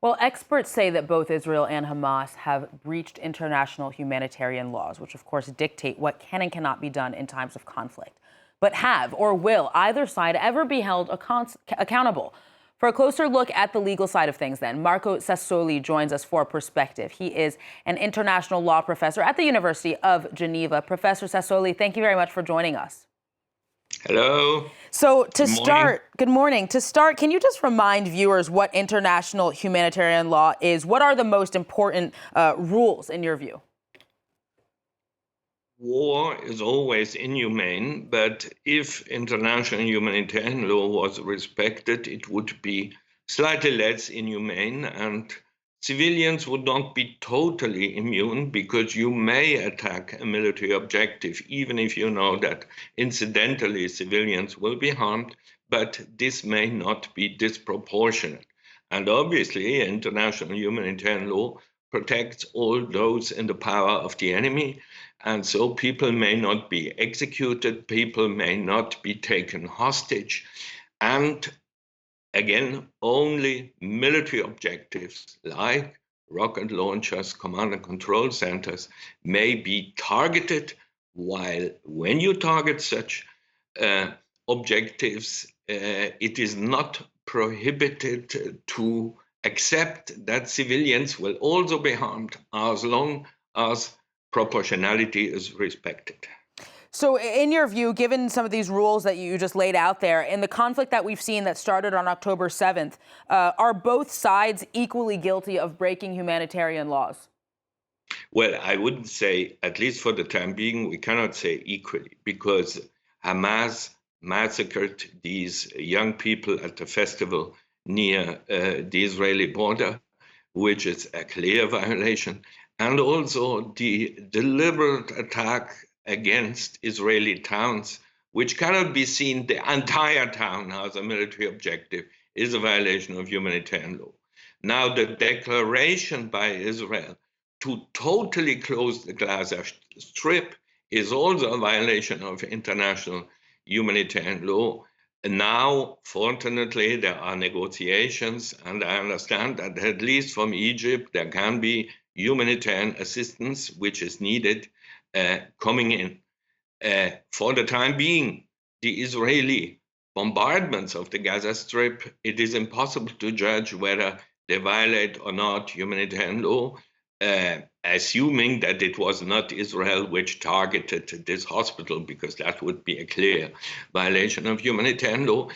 Well, experts say that both Israel and Hamas have breached international humanitarian laws, which of course dictate what can and cannot be done in times of conflict. But have or will either side ever be held accountable? For a closer look at the legal side of things, then, Marco Sassoli joins us for perspective. He is an international law professor at the University of Geneva. Professor Sassoli, thank you very much for joining us. Hello. So to start, good morning. To start, can you just remind viewers what international humanitarian law is? What are the most important rules in your view? War is always inhumane, but if international humanitarian law was respected, it would be slightly less inhumane, and civilians would not be totally immune, because you may attack a military objective, even if you know that incidentally civilians will be harmed, but this may not be disproportionate. And obviously, international humanitarian law protects all those in the power of the enemy. And so people may not be executed, people may not be taken hostage. And again, only military objectives like rocket launchers, command and control centers may be targeted, while when you target such objectives, it is not prohibited to accept that civilians will also be harmed as long as proportionality is respected. So in your view, given some of these rules that you just laid out there, in the conflict that we've seen that started on October 7th, are both sides equally guilty of breaking humanitarian laws? Well, I wouldn't say, at least for the time being, we cannot say equally, because Hamas massacred these young people at the festival near the Israeli border, which is a clear violation. And also the deliberate attack against Israeli towns, which cannot be seen the entire town as a military objective, is a violation of humanitarian law. Now, the declaration by Israel to totally close the Gaza Strip is also a violation of international humanitarian law. And now, fortunately, there are negotiations, and I understand that at least from Egypt, there can be humanitarian assistance, which is needed, coming in. For the time being, the Israeli bombardments of the Gaza Strip, it is impossible to judge whether they violate or not humanitarian law, assuming that it was not Israel which targeted this hospital, because that would be a clear violation of humanitarian law,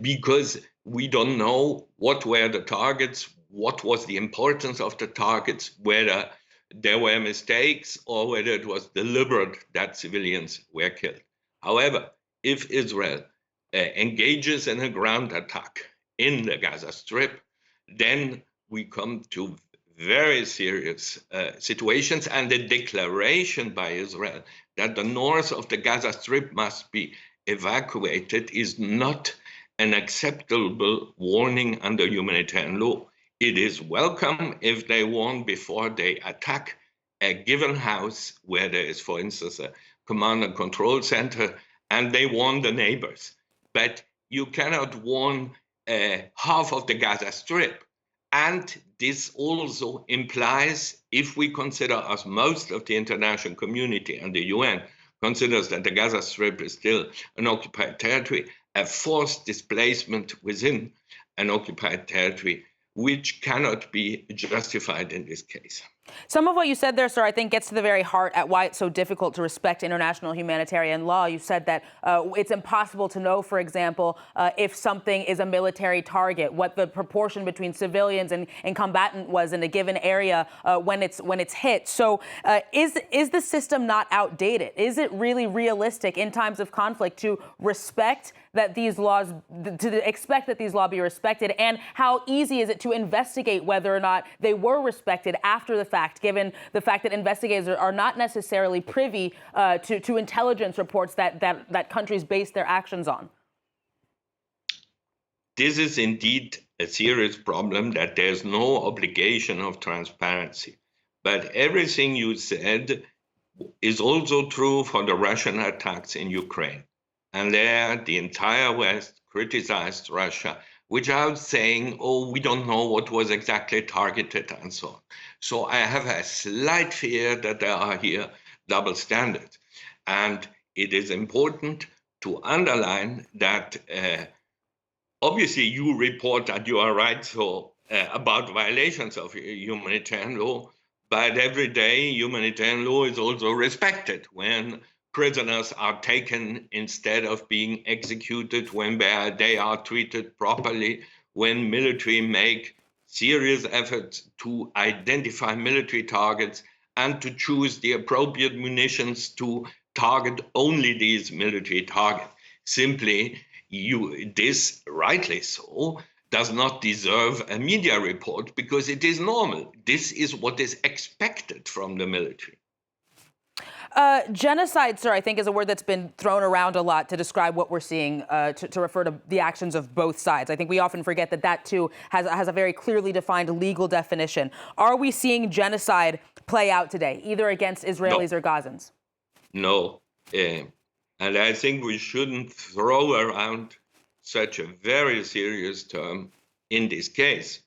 because we don't know what were the targets, what was the importance of the targets, whether there were mistakes or whether it was deliberate that civilians were killed. However, if Israel engages in a ground attack in the Gaza Strip, then we come to very serious situations, and the declaration by Israel that the north of the Gaza Strip must be evacuated is not an acceptable warning under humanitarian law. It is welcome if they warn before they attack a given house where there is, for instance, a command and control center, and they warn the neighbors. But you cannot warn half of the Gaza Strip. And this also implies, if we consider, as most of the international community and the UN considers, that the Gaza Strip is still an occupied territory, a forced displacement within an occupied territory, which cannot be justified in this case. Some of what you said there, sir, I think gets to the very heart at why it's so difficult to respect international humanitarian law. You said that it's impossible to know, for example, if something is a military target, what the proportion between civilians and combatant was in a given area when it's hit. So is the system not outdated? Is it really realistic in times of conflict to respect that these laws, to expect that these laws be respected? And how easy is it to investigate whether or not they were respected after the fact, given the fact that investigators are not necessarily privy to intelligence reports that countries base their actions on? This is indeed a serious problem, that there's no obligation of transparency. But everything you said is also true for the Russian attacks in Ukraine. And there, the entire West criticized Russia which are saying, oh, we don't know what was exactly targeted and so on. So I have a slight fear that there are here double standards. And it is important to underline that obviously you report that you are right about violations of humanitarian law, but every day humanitarian law is also respected when prisoners are taken instead of being executed, when they are treated properly, when military make serious efforts to identify military targets and to choose the appropriate munitions to target only these military targets. Simply, this, rightly so, does not deserve a media report because it is normal. This is what is expected from the military. Genocide, sir, I think is a word that's been thrown around a lot to describe what we're seeing, to refer to the actions of both sides. I think we often forget that that, too, has a very clearly defined legal definition. Are we seeing genocide play out today, either against Israelis or Gazans? No. And I think we shouldn't throw around such a very serious term in this case.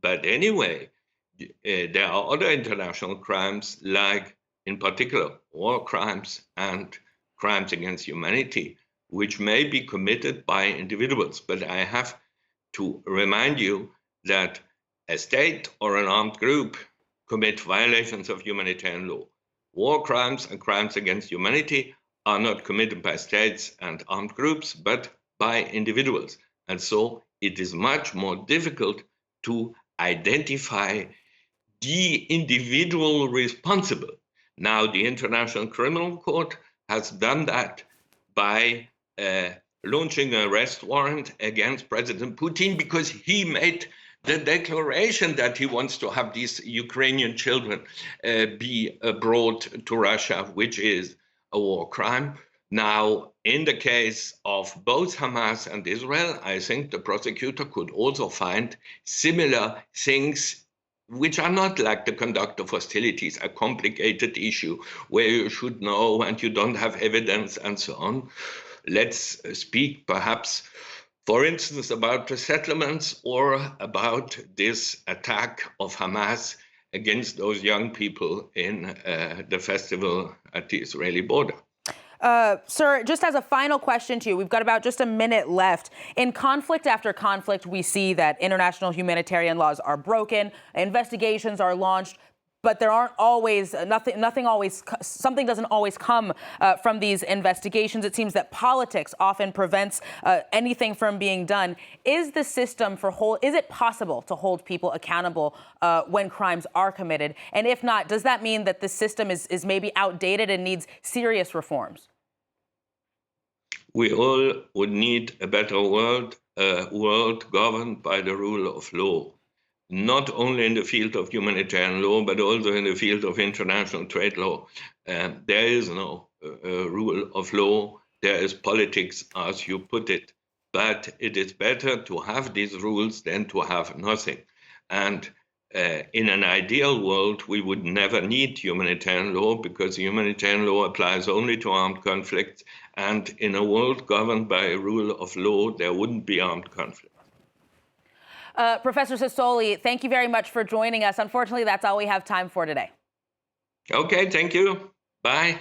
But anyway, there are other international crimes, like in particular war crimes and crimes against humanity, which may be committed by individuals. But I have to remind you that a state or an armed group commit violations of humanitarian law. War crimes and crimes against humanity are not committed by states and armed groups, but by individuals. And so it is much more difficult to identify the individual responsible. Now, the International Criminal Court has done that by launching an arrest warrant against President Putin because he made the declaration that he wants to have these Ukrainian children be brought to Russia, which is a war crime. Now, in the case of both Hamas and Israel, I think the prosecutor could also find similar things which are not like the conduct of hostilities, a complicated issue where you should know and you don't have evidence and so on. Let's speak perhaps, for instance, about the settlements or about this attack of Hamas against those young people in the festival at the Israeli border. Sir, just as a final question to you, we've got about just a minute left. In conflict after conflict, we see that international humanitarian laws are broken, investigations are launched, but there aren't always something doesn't always come from these investigations. It seems that politics often prevents anything from being done. Is the system is it possible to hold people accountable when crimes are committed? And if not, does that mean that the system is maybe outdated and needs serious reforms? We all would need a better world, a world governed by the rule of law, not only in the field of humanitarian law, but also in the field of international trade law. There is no rule of law. There is politics, as you put it. But it is better to have these rules than to have nothing. And in an ideal world, we would never need humanitarian law because humanitarian law applies only to armed conflicts. And in a world governed by a rule of law, there wouldn't be armed conflict. Professor Sassoli, thank you very much for joining us. Unfortunately, that's all we have time for today. Okay, thank you. Bye.